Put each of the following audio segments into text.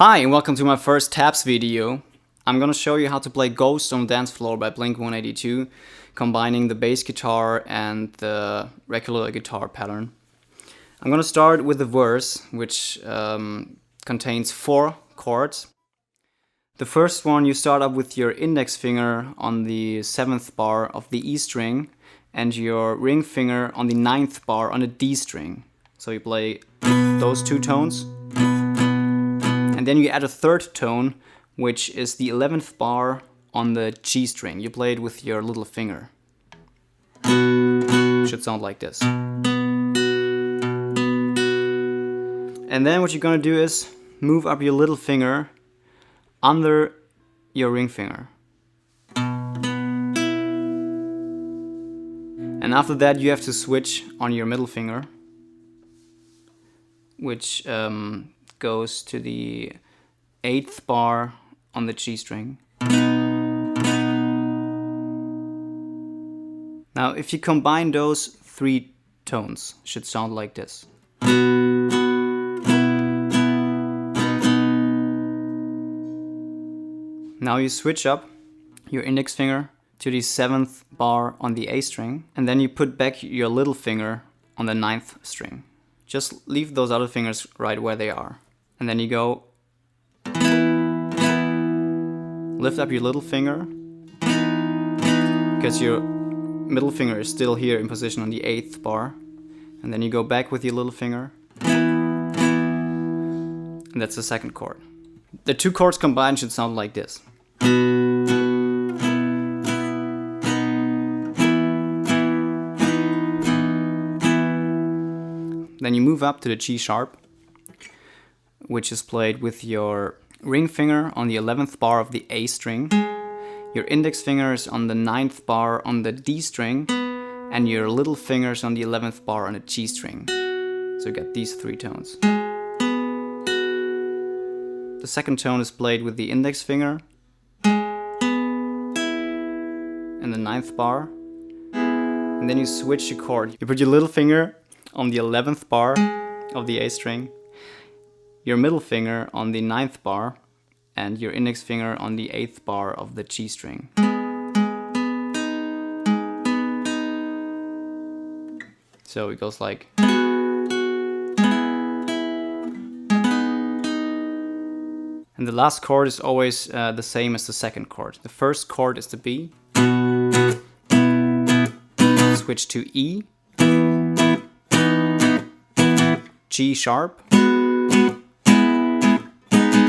Hi and welcome to my first taps video. I'm gonna show you how to play Ghost on the Dance Floor by Blink-182, combining the bass guitar and the regular guitar pattern. I'm gonna start with the verse, which contains 4 chords. The first one, you start up with your index finger on the 7th bar of the E string and your ring finger on the 9th bar on the D string. So you play those 2 tones. And then you add a 3rd tone, which is the 11th bar on the G string. You play it with your little finger. Should sound like this. And then what you're gonna do is move up your little finger under your ring finger. And after that you have to switch on your middle finger, which goes to the 8th bar on the G string. Now if you combine those 3 tones, it should sound like this. Now you switch up your index finger to the 7th bar on the A string, and then you put back your little finger on the 9th string. Just leave those other fingers right where they are. And then you go, lift up your little finger, because your middle finger is still here in position on the 8th bar. And then you go back with your little finger. And that's the 2nd chord. The 2 chords combined should sound like this. Then you move up to the G sharp, which is played with your ring finger on the 11th bar of the A string, your index finger is on the 9th bar on the D string, and your little fingers on the 11th bar on the G string. So you get these 3 tones. The 2nd tone is played with the index finger and the 9th bar, and then you switch your chord. You put your little finger on the 11th bar of the A string, your middle finger on the 9th bar, and your index finger on the 8th bar of the G string. So it goes like. And the last chord is always the same as the 2nd chord. The first chord is the B, switch to E, G sharp,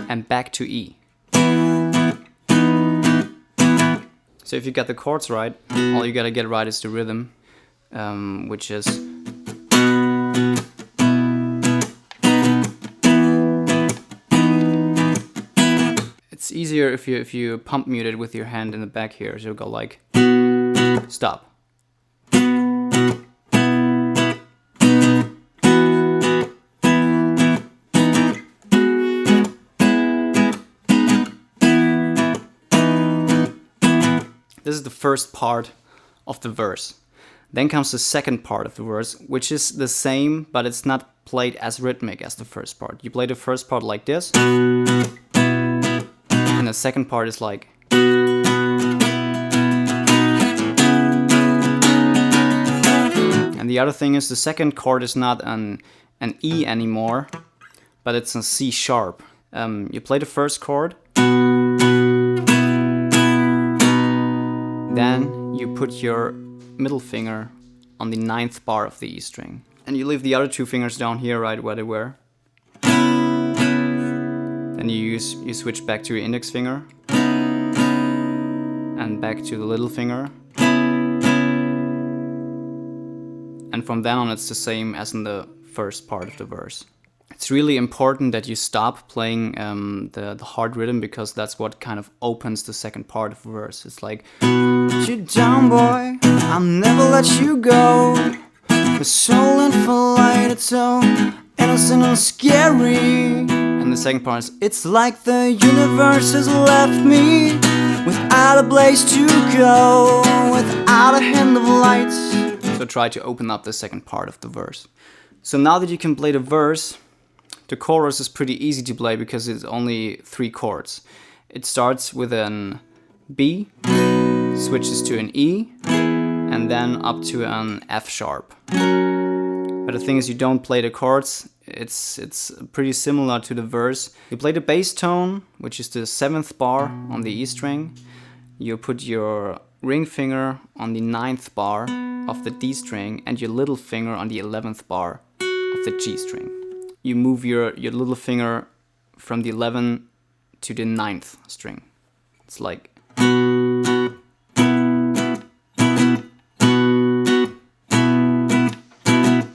and back to E. So if you got the chords right, all you gotta get right is the rhythm, which is it's easier if you pump mute it with your hand in the back here. So you'll go like stop. This is the first part of the verse. Then comes the 2nd part of the verse, which is the same, but it's not played as rhythmic as the first part. You play the first part like this, and the 2nd part is like. And the other thing is the 2nd chord is not an E anymore, but it's a C sharp. You play the first chord, then you put your middle finger on the 9th bar of the E string. And you leave the other 2 fingers down here right where they were. Then you switch back to your index finger. And back to the little finger. And from then on it's the same as in the first part of the verse. It's really important that you stop playing the hard rhythm, because that's what kind of opens the 2nd part of the verse. It's like, put you down, boy, I'll never let you go. The soul and for light, it's so innocent and scary. And the 2nd part is, it's like the universe has left me without a place to go, without a hand of light. So try to open up the 2nd part of the verse. So now that you can play the verse, the chorus is pretty easy to play because it's only 3 chords. It starts with an B, switches to an E, and then up to an F sharp. But the thing is, you don't play the chords. It's pretty similar to the verse. You play the bass tone, which is the 7th bar on the E string. You put your ring finger on the 9th bar of the D string and your little finger on the 11th bar of the G string. You move your little finger from the 11 to the 9th string. It's like...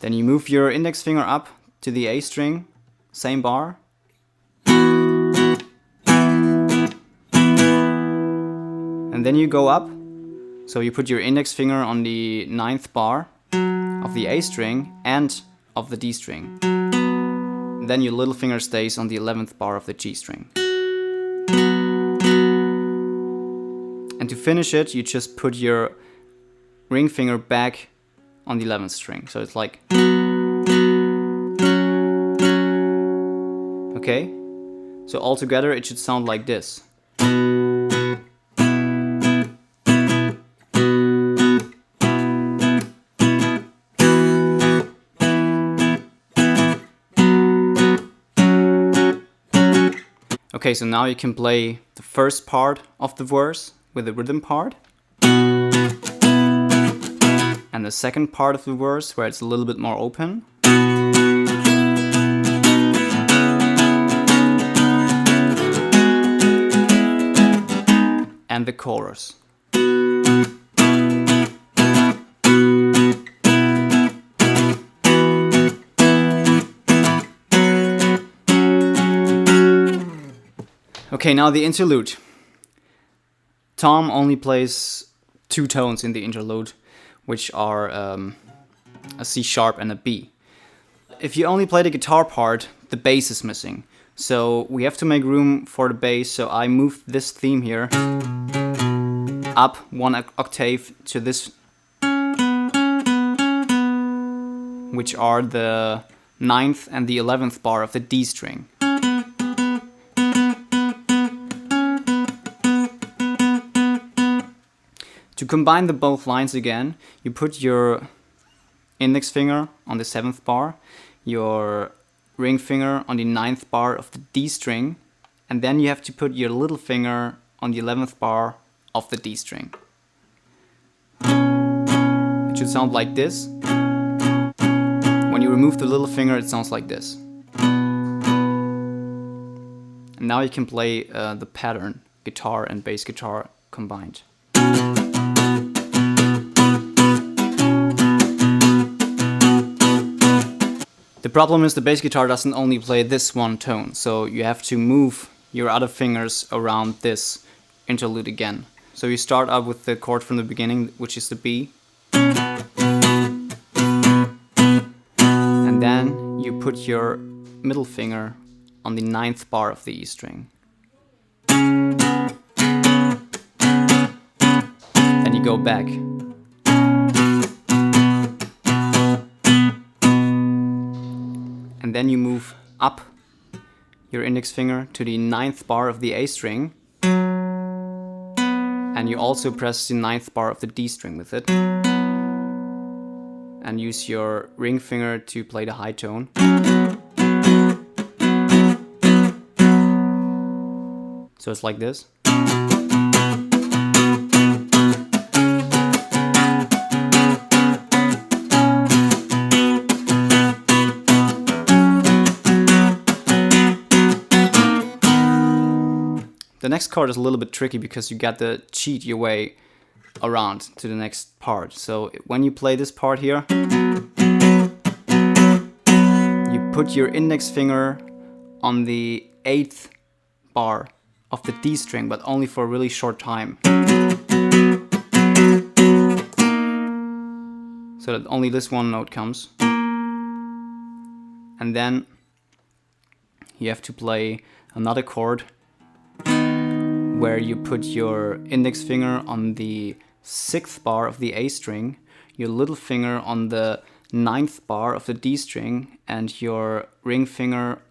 Then you move your index finger up to the A string, same bar. And then you go up. So you put your index finger on the 9th bar of the A string and of the D string. And then your little finger stays on the 11th bar of the G string. And to finish it, you just put your ring finger back on the 11th string. So it's like... Okay? So altogether it should sound like this. Okay, so now you can play the first part of the verse with the rhythm part. And the second part of the verse where it's a little bit more open. And the chorus. Okay, now the interlude. Tom only plays 2 tones in the interlude, which are a C sharp and a B. If you only play the guitar part, the bass is missing. So we have to make room for the bass, so I moved this theme here up 1 octave to this, which are the 9th and the 11th bar of the D string. To combine the both lines again, you put your index finger on the 7th bar, your ring finger on the 9th bar of the D string, and then you have to put your little finger on the 11th bar of the D string. It should sound like this. When you remove the little finger, it sounds like this. And now you can play the pattern, guitar and bass guitar combined. The problem is the bass guitar doesn't only play this one tone, so you have to move your other fingers around this interlude again. So you start up with the chord from the beginning, which is the B. And then you put your middle finger on the 9th bar of the E string. Then you go back. And then you move up your index finger to the 9th bar of the A string. And you also press the 9th bar of the D string with it. And use your ring finger to play the high tone. So it's like this. The next chord is a little bit tricky because you got to cheat your way around to the next part. So when you play this part here, you put your index finger on the 8th bar of the D string, but only for a really short time. So that only this one note comes. And then you have to play another chord where you put your index finger on the 6th bar of the A string, your little finger on the 9th bar of the D string, and your ring finger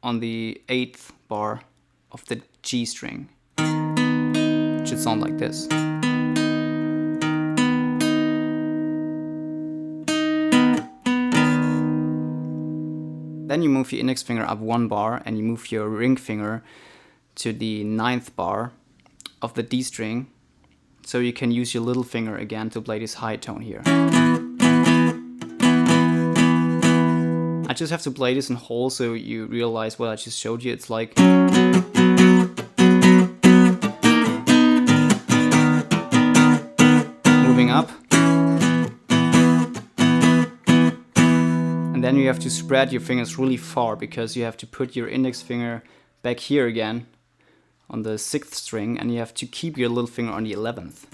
on the 8th bar of the G string. It should sound like this. Then you move your index finger up 1 bar and you move your ring finger to the 9th bar of the D string, so you can use your little finger again to play this high tone here. I just have to play this in whole so you realize what I just showed you. It's like moving up, and then you have to spread your fingers really far because you have to put your index finger back here again on the 6th string, and you have to keep your little finger on the 11th.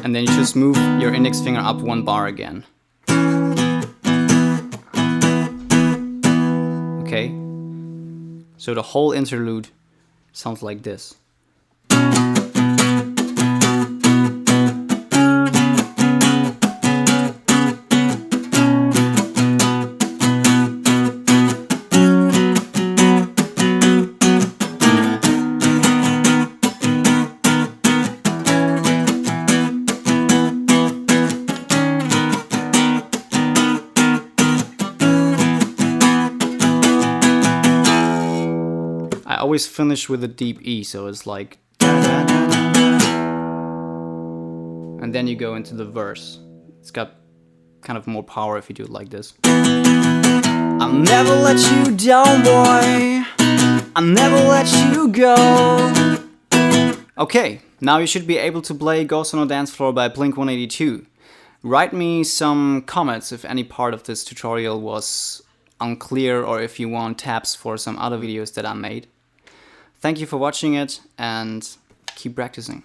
And then you just move your index finger up 1 bar again. Okay? So the whole interlude sounds like this. I always finish with a deep E, so it's like, and then you go into the verse. It's got kind of more power if you do it like this. I'll never let you down, boy. I'll never let you go. Okay, now you should be able to play Ghost on a Dance Floor by Blink-182. Write me some comments if any part of this tutorial was unclear or if you want tabs for some other videos that I made. Thank you for watching it and keep practicing.